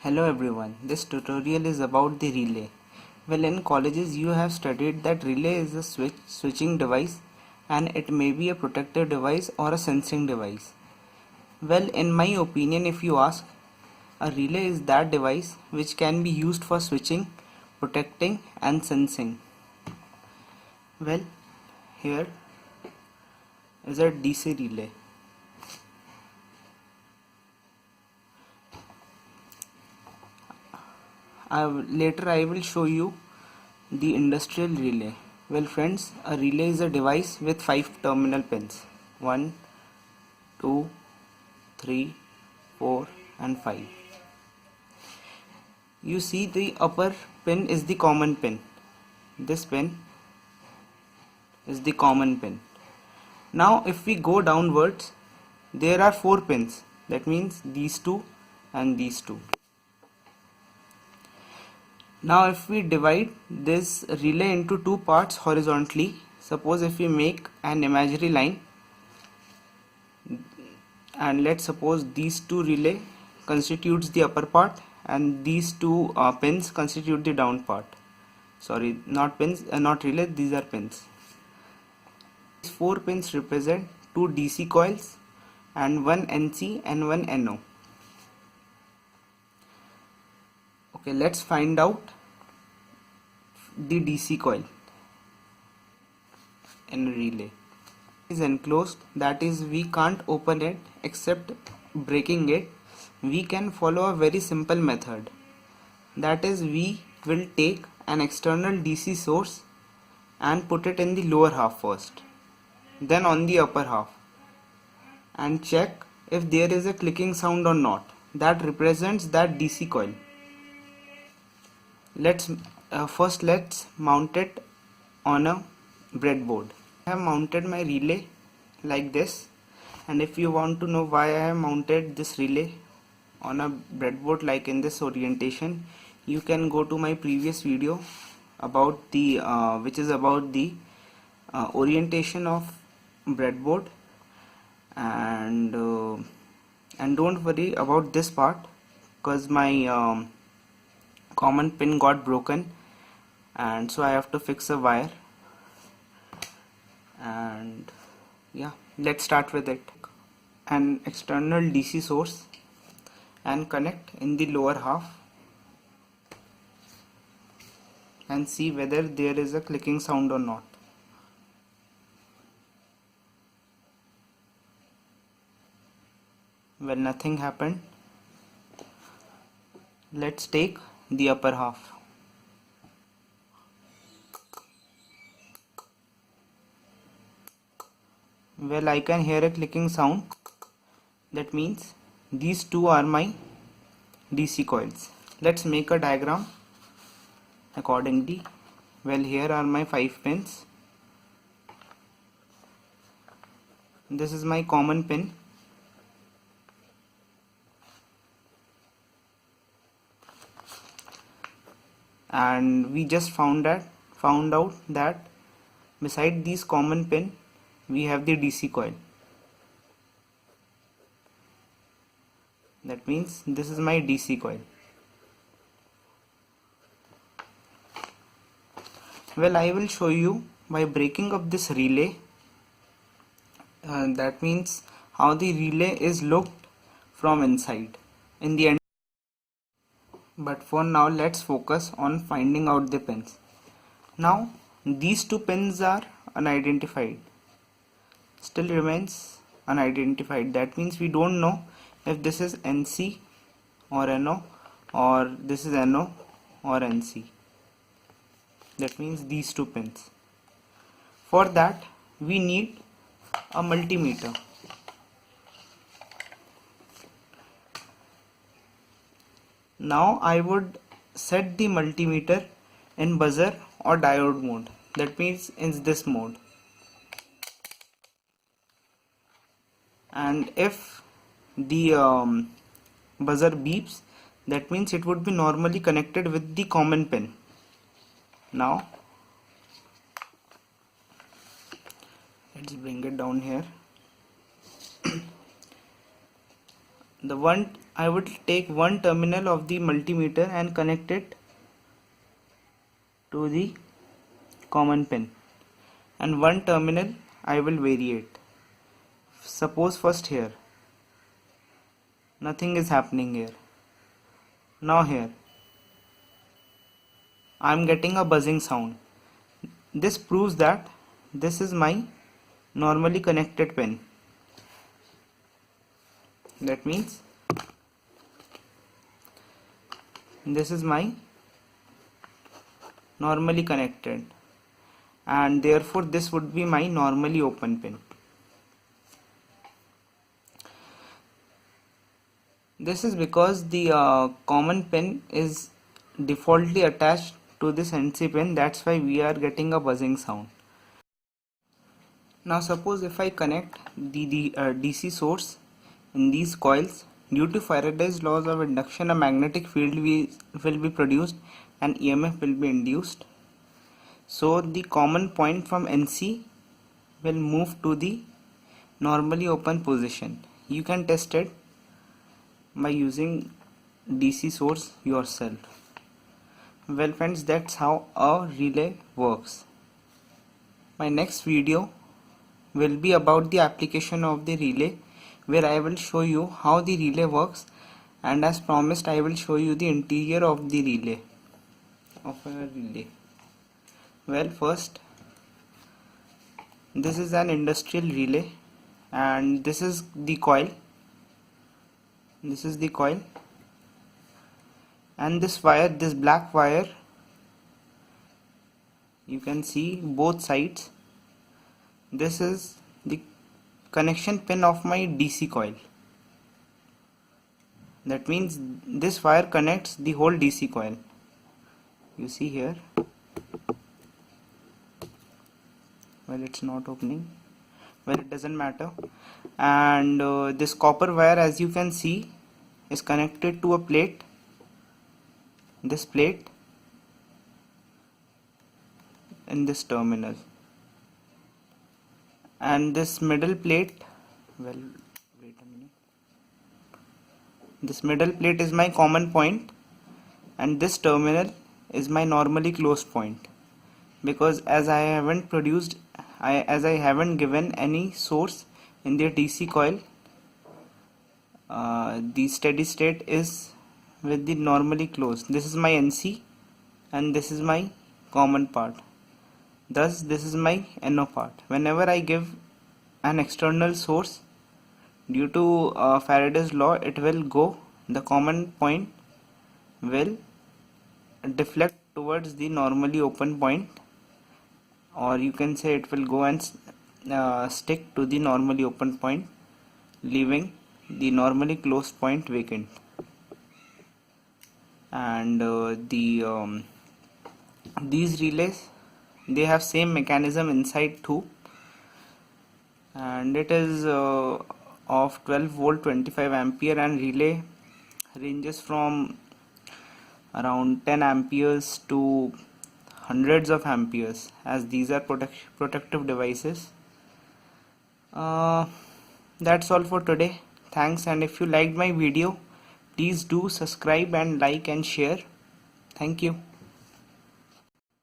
Hello everyone, this tutorial is about the relay. Well, in colleges you have studied that relay is a switching device and it may be a protective device or a sensing device. Well, in my opinion, if you ask, a relay is that device which can be used for switching, protecting and sensing. Well, here is a DC relay. Later I will show you the industrial relay. Well friends, a relay is a device with 5 terminal pins. 1, 2, 3, 4 and 5. You see the upper pin is the common pin. This pin is the common pin. Now if we go downwards, there are 4 pins. That means these two and these two. Now if we divide this relay into two parts horizontally, suppose if we make an imaginary line and let's suppose these two relay constitutes the upper part and these two pins constitute the down part. Sorry, not pins, not relay, these are pins. These 4 pins represent 2 DC coils and 1 NC and 1 NO. Okay, let's find out the DC coil in a relay. It is enclosed, that is we can't open it except breaking it. We can follow a very simple method, that is we will take an external DC source and put it in the lower half first, then on the upper half, and check if there is a clicking sound or not. That represents that DC coil. Let's mount it on a breadboard. I have mounted my relay like this, and if you want to know why I have mounted this relay on a breadboard like in this orientation, you can go to my previous video about the which is about the orientation of breadboard, and don't worry about this part because my common pin got broken and so I have to fix a wire. And yeah, let's start with it. An external DC source and connect in the lower half and see whether there is a clicking sound or not. Well, nothing happened. Let's take the upper half. Well, I can hear a clicking sound. That means these two are my DC coils. Let's make a diagram accordingly. Well, here are my 5 pins. This is my common pin. And we just found out that beside these common pin we have the DC coil. That means this is my DC coil. Well, I will show you by breaking up this relay. That means how the relay is looked from inside in the end. But for now let's focus on finding out the pins. Now these 2 pins are unidentified, still remains unidentified. That means we don't know if this is NC or NO or this is NO or NC. That means these 2 pins. For that we need a multimeter. Now I would set the multimeter in buzzer or diode mode. That means in this mode. And if the buzzer beeps, that means it would be normally connected with the common pin. Now let's bring it down here. The one I would take one terminal of the multimeter and connect it to the common pin, and one terminal I will vary it. Suppose first here, nothing is happening here. Now here I am getting a buzzing sound. This proves that this is my normally connected pin. That means this is my normally connected, and therefore this would be my normally open pin. This is because the common pin is defaultly attached to this NC pin. That's why we are getting a buzzing sound. Now suppose if I connect the DC source in these coils, due to Faraday's laws of induction, a magnetic field will be produced and EMF will be induced. So the common point from NC will move to the normally open position. You can test it by using DC source yourself. Well friends, that's how a relay works. My next video will be about the application of the relay, where I will show you how the relay works, and as promised I will show you the interior of the relay, Well, first, this is an industrial relay, and this is the coil. And this wire, this black wire, you can see both sides. This is the connection pin of my DC coil. That means this wire connects the whole DC coil. You see here, well, it's not opening. Well, it doesn't matter. And this copper wire, as you can see, is connected to a plate. This plate in this terminal, and this middle plate, well, wait a minute, this middle plate is my common point, and this terminal is my normally closed point, because as I haven't given any source in the DC coil, the steady state is with the normally closed. This is my NC and this is my common part. Thus this is my NO part. Whenever I give an external source, due to Faraday's law, it will go, the common point will deflect towards the normally open point, or you can say it will go and stick to the normally open point, leaving the normally closed point vacant. And these relays, they have same mechanism inside too, and it is of 12 volt 25 ampere, and relay ranges from around 10 amperes to hundreds of amperes, as these are protective devices. That's all for today. Thanks, and if you liked my video, please do subscribe and like and share. Thank you.